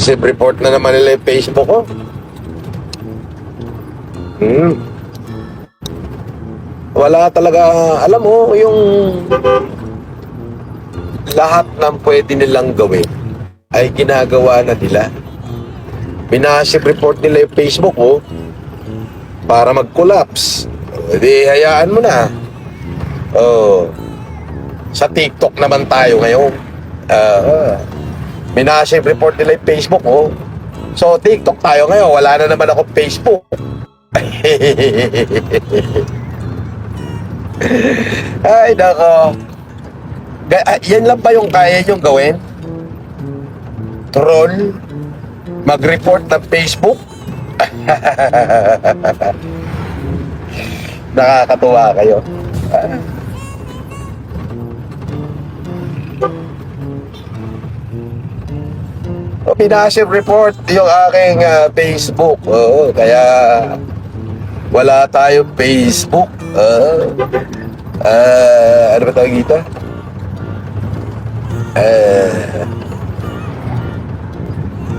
Minasive report na naman nila yung Facebook ko. Wala talaga, alam mo, yung lahat ng pwede nilang gawin ay ginagawa na nila. Minasive report nila yung Facebook ko para mag-collapse. Di hayaan mo na. Sa TikTok naman tayo ngayon. Minasive report nila yung Facebook ko. So TikTok tayo ngayon. Wala na naman ako Facebook. Ay nako. Yan lang ba yung kaya nyong gawin? Troll? Mag-report ng Facebook? Nakakatuwa kayo. Minasive report yung aking Facebook. Kaya wala tayong Facebook. Ano ba tawag dito?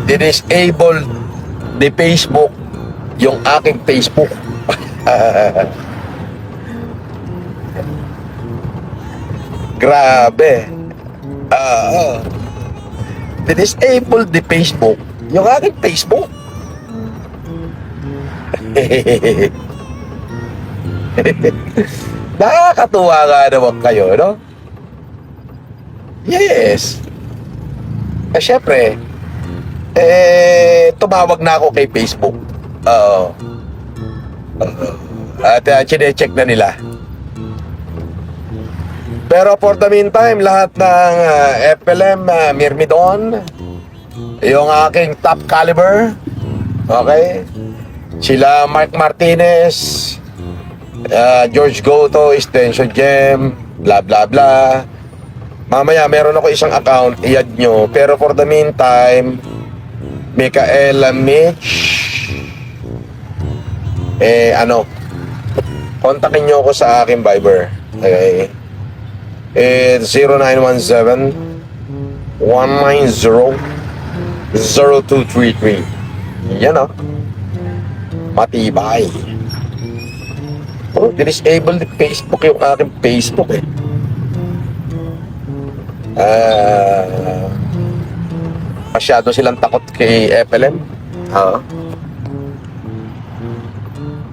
Disable the Facebook yung aking Facebook. Grabe. Disable the Facebook yung aking Facebook. Nakakatuwa nga naman kayo, no? Yes. Syempre, tumawag na ako kay Facebook. At chine-check na nila. Pero for the meantime, lahat ng FLM, Myrmidon, yung aking top caliber, okay? Sila Mark Martinez, George Goto, Extension Gem, blah blah blah. Mamaya meron ako isang account, i-add nyo. Pero for the meantime, Michaela Mitch, kontakin nyo ako sa aking Viber. Okay? It's 0917-190-0233. Yan o. Matibay. Disable the Facebook yung aking Facebook eh. Masyado silang takot kay FLM.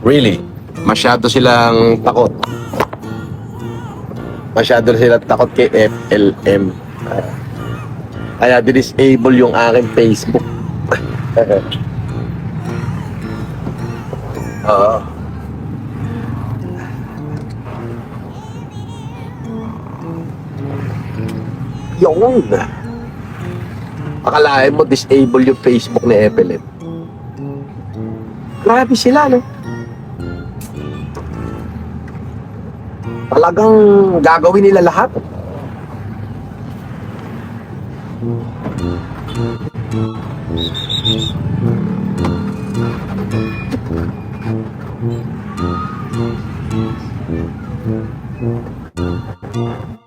Really? Masyado silang takot. Masyado silang takot kay FLM. Kaya disable yung aking Facebook. Yun. Akalain mo disable yung Facebook ni FLM. Grabe sila, no? Talagang gagawin nila lahat.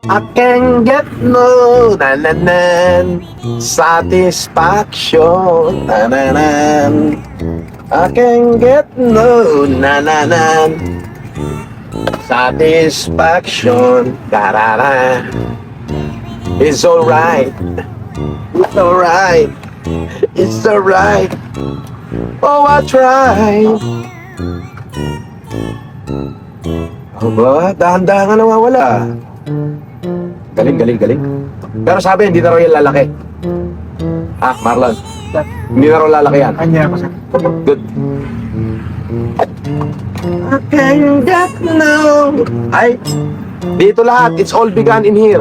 I can get no satisfaction. I can get no satisfaction. Da-da-da. It's alright. It's alright. It's alright. Oh, I try. Aba, dahan-dahan ka nawawala. Galing. Pero sabi, hindi na raw yung lalaki. Marlon? Hindi na raw lalaki yan. Good. I can get no. Ay, dito lahat. It's all begun in here.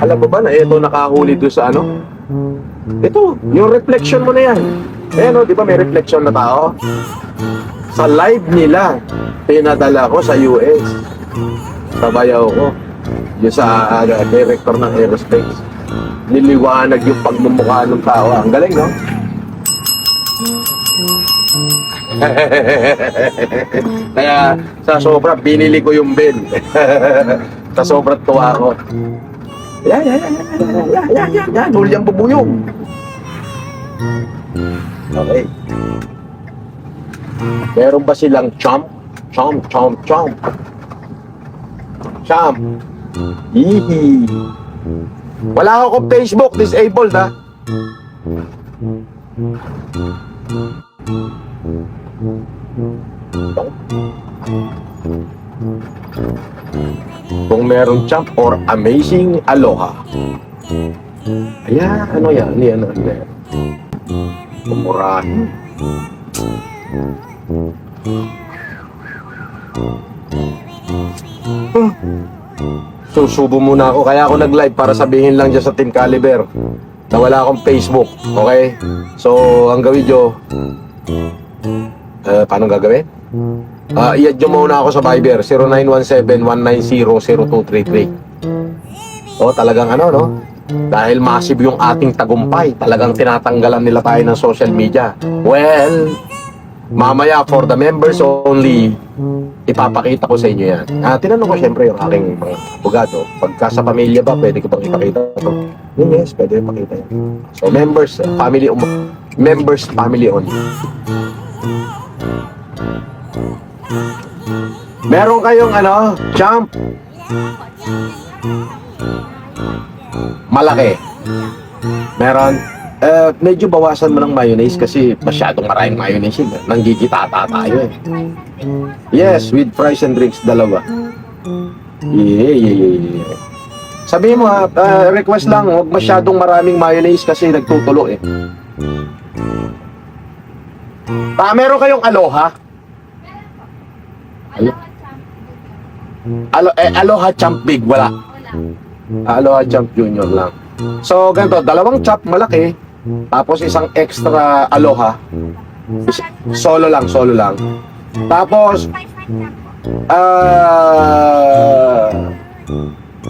Alam mo ba na ito nakahuli doon sa ano? Ito, yung reflection mo na yan. Ayan o, di ba may reflection na tao? Sa live nila, pinadala ko sa US. Sa bayaw ko. Yung sa director ng aerospace. Niliwanag yung pagmumukha ng tao. Ang galing, no? Kaya sa sobra, binili ko yung Ben. Sa sobrang tuwa ko. Yan. Hulyang bubuyog. Okay. Meron ba silang chomp? Chomp. Hihi. Wala akong Facebook, disabled ha. Kung merong chomp or amazing aloha. Ayan, ano yan? Pumurahin. Susubo muna ako, kaya ako nag-live para sabihin lang dyan sa Team Caliber na wala akong Facebook, okay? So, ang gawin nyo, paano gagawin? I-add nyo muna ako sa Viber, 0917-190-0233. O, talagang ano, no? Dahil massive yung ating tagumpay, talagang tinatanggalan nila tayo ng social media. Well, mamaya for the members only, ipapakita ko sa inyo yan. Tinanong ko syempre yung aking mga abogado, pagka sa pamilya ba, pwede ko bang ipakita ito? Yes, pwede ipakita yan. So, members, family only. Meron kayong champ? Malaki. Meron. Medyo bawasan mo ng mayonnaise kasi masyadong maraming mayonnaise yun. Nanggigitata tayo eh. Yes, with fries and drinks, dalawa. Yeah. Sabihin mo request lang, huwag masyadong maraming mayonnaise kasi nagtutulo eh. Meron kayong aloha? Aloha Champ Big, wala. Aloha Champ Junior lang. So, ganito, dalawang chop malaki, tapos isang extra aloha. Solo lang. Tapos,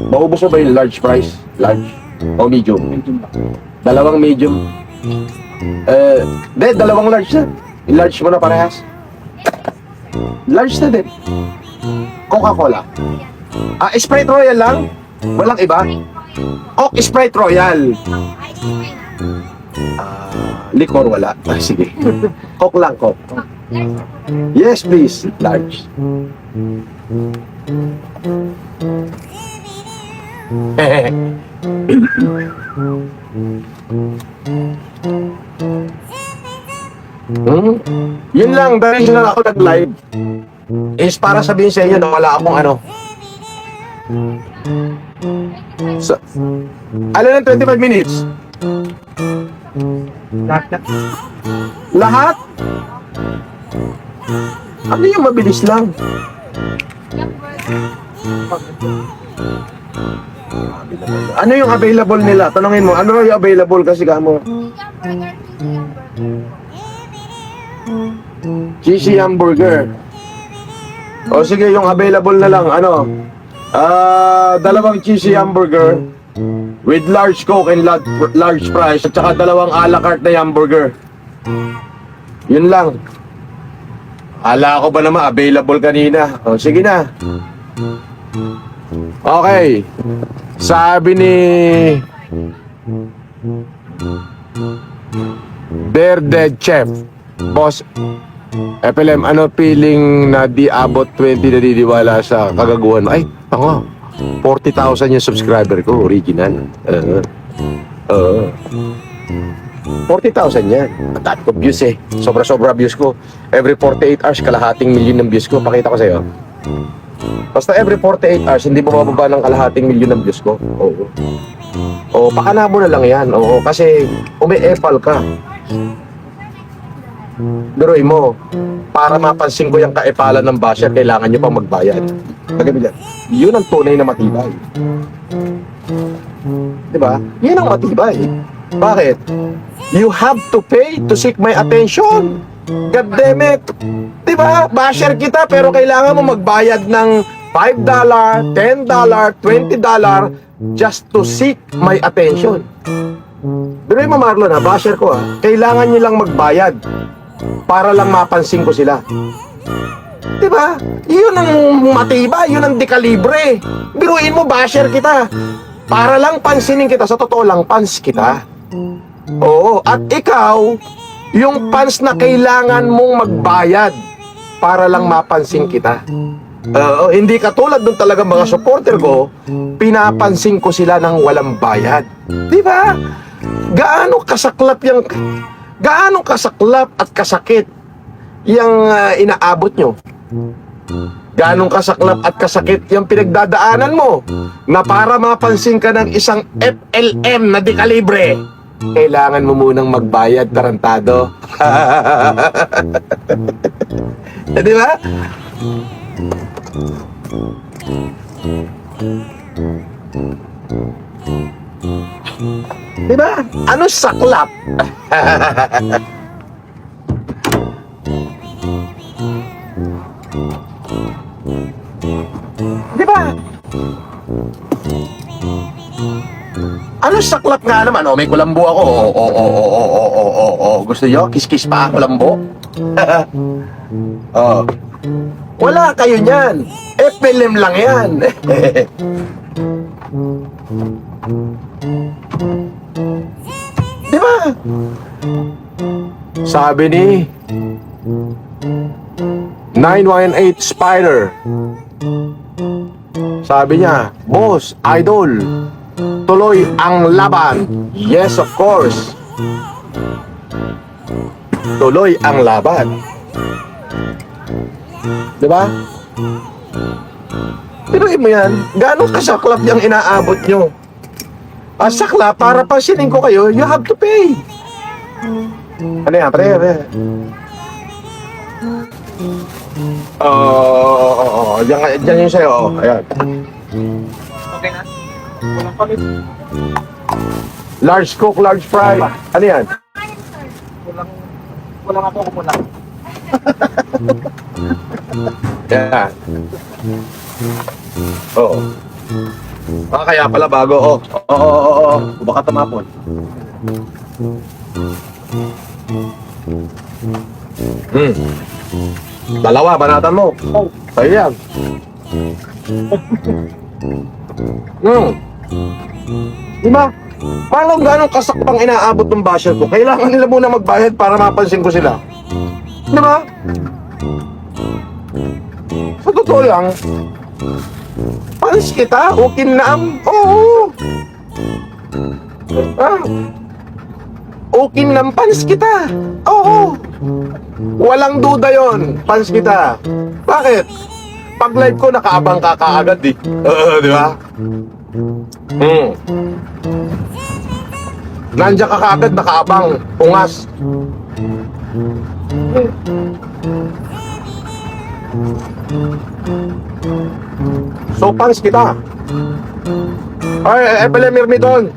maubos mo ba yung large fries? Large? O medium? Dalawang medium. Dalawang large na. I-large mo na parehas. Large na din. Coca-Cola. Sprite Royal lang? Walang iba? Coke Sprite Royal. Liquor wala. Sige. Coke lang, Coke. Yes, please. Large. Yun lang, the reason na ako nag-live is para sabihin sa inyo na wala akong so, ng 25 minutes? Lahat? Ano yung mabilis lang? Ano yung available nila? Tanungin mo, ano yung available kasi kamo? Cheesy hamburger. O sige, yung available na lang, dalawang cheesy hamburger with large Coke and large fries at saka dalawang a la carte na hamburger. Yun lang. Ala ko ba naman available kanina? O sige na. Okay. Sabi ni Dead Chef, Boss FLM, ano feeling na di abot 20 na diniwala sa kagaguhan mo? Ay, 40,000 yung subscriber ko, original. 40,000 yan. Ang dami ko views eh. Sobra-sobra views ko. Every 48 hours, kalahating milyon ng views ko. Pakita ko sa'yo. Basta every 48 hours, hindi bumababa ng kalahating milyon ng views ko. Oo. O, pakana mo na lang yan. Oo, kasi umi-epal ka. Biruin mo, para mapansin ko yung kaepalan ng basher, kailangan nyo pang magbayad. Yun ang tunay na matibay. Diba? Yun ang matibay. Bakit? You have to pay to seek my attention. God damn it. Diba? Basher kita pero kailangan mo magbayad ng $5, $10, $20 just to seek my attention. Biruin mo, Marlon, basher ko kailangan nyo lang magbayad para lang mapansin ko sila. Diba? Yun ang matibay, yun ang dekalibre. Biruin mo, basher kita. Para lang pansinin kita, sa totoo lang, pans kita. Oo, at ikaw, yung pans na kailangan mong magbayad para lang mapansin kita. Hindi katulad nung talagang mga supporter ko, pinapansin ko sila ng walang bayad. Di ba? Gaano kasaklap at kasakit yung inaabot nyo? Ganong kasaklap at kasakit yung pinagdadaanan mo na para mapansin ka ng isang FLM na di kalibre, kailangan mo munang magbayad, tarantado. Di ba? Di ba? Ano saklap? Di ba? Ano saklap nga naman? May kulambo ako. Gusto nyo? Kiss-kiss pa ang kulambo? Wala kayo niyan. FLM lang yan. Di ba? Sabi ni 918 Spider, sabi niya, boss, idol, tuloy ang laban. Yes, of course. Tuloy ang laban. Diba? Pero mo yan, gano'ng kasaklap yung inaabot nyo? Saklap, para pansinin ko kayo, you have to pay. Ano yan, pre? Diyan yung sa'yo. Ayan. Okay na? Walang palit. Large cook, large fry. Ano yan? Walang ako kukulang. Yan. Oo. Kaya pala bago. Oo. Baka tumapon. Dalawa, banatan mo. Sa'yo yan. Diba? Paano gano'ng kasakpang inaabot ng basher ko? Kailangan nila muna magbayad para mapansin ko sila. Diba? Sa totoo lang, pans kita, okay na ang... Oo. Okay na pans kita. Oo. Walang duda yon, pans kita. Bakit? Pag live ko, nakaabang ka kaagad di ba? Nandiyan ka kaagad, nakaabang, ungas. So, pans kita. Ay, FLM Mirmidon.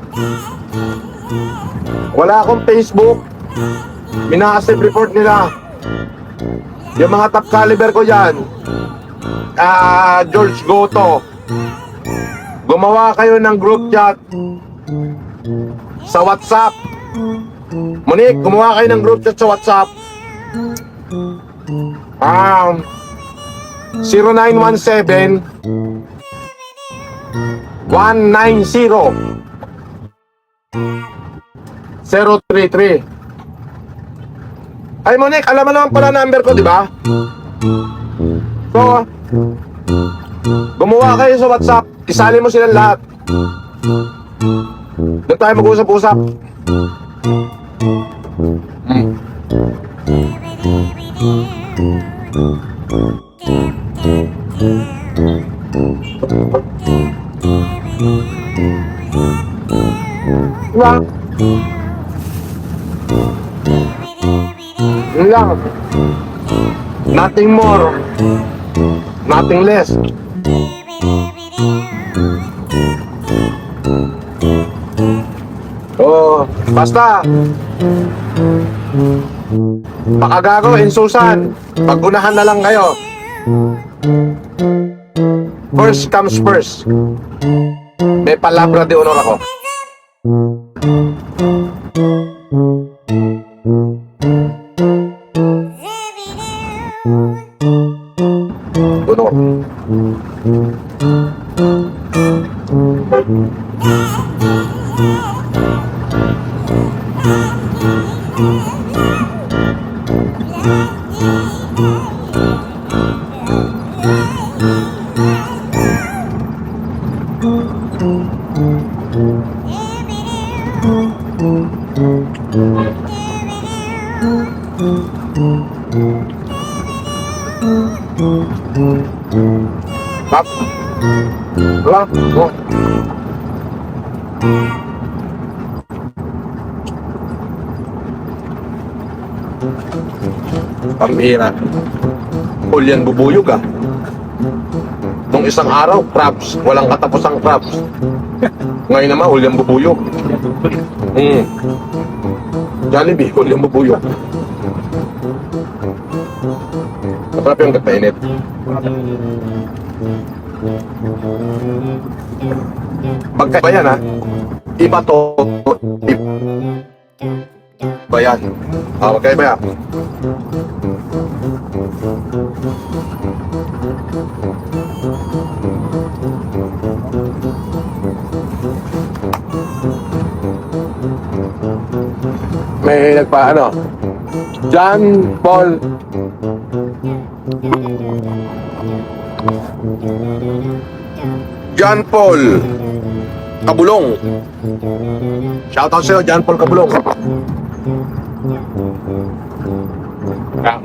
Wala akong Facebook. Mina-accept report nila. Yung mga top caliber ko dyan, George Goto, gumawa kayo ng group chat sa WhatsApp. Monique, gumawa kayo ng group chat sa WhatsApp. 0917 190 033. Ay, Monique, alam mo naman pala number ko, di ba? So, gumawa kayo sa WhatsApp, isali mo silang lahat. Doon tayo mag-usap-usap. Diba? Yun lang. Nothing more, nothing less. Basta makagago, insusan, pag-unahan na lang kayo. First comes first. May palabra de honor ako. Honor. Tap. Wala. Oh. Pambihira. Hulyan bubuyog ah. Nung isang araw, crabs. Walang katapusang crabs. Ngayon naman, hulyan bubuyog. Jollibee, hulyan bubuyog. Masarap yung katainit. Pagkaiba yan ha. Iba to. Iba yan. Magkaiba yan. May nagpaano? John Paul Kabulong. Shoutout sa'yo, John Paul Kabulong. Ah.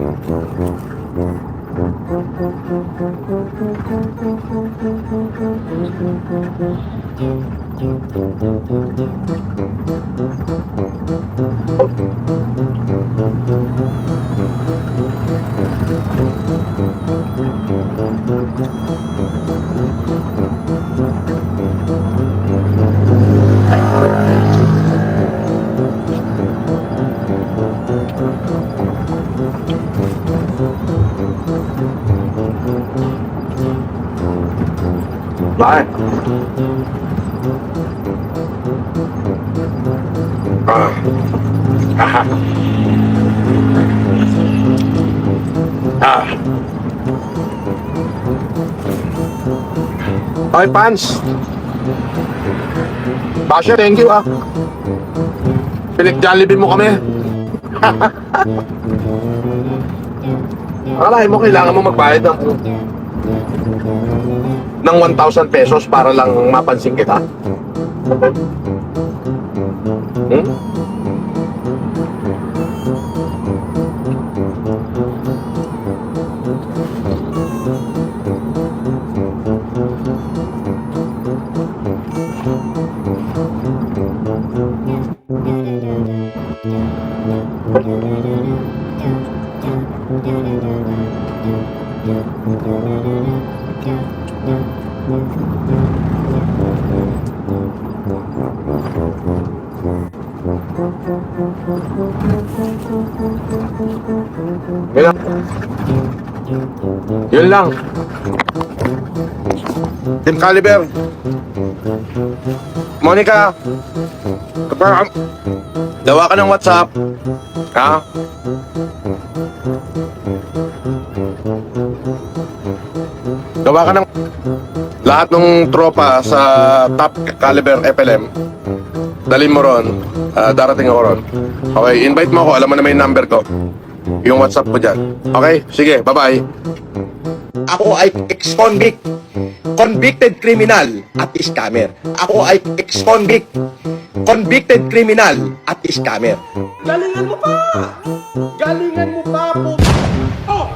Bye. Okay, Pans. Basher, thank you ah. Pinag-Jollibee mo kami. Akalain mo kailangan mo magbayad ng 1,000 pesos para lang mapansin kita. Yun lang. Team Caliber. Monica, gawa ka ng WhatsApp. Ha? Gawa ka ng lahat ng tropa sa Top Caliber FLM. Dalhin mo ron. Darating ako ron. Okay, invite mo ako. Alam mo na may number ko. Yung WhatsApp ko dyan. Okay? Sige, bye-bye. Ako ay ex-convict, convicted criminal at scammer. Ako ay ex-convict, convicted criminal at scammer. Galingan mo pa! Galingan mo pa po! Oh!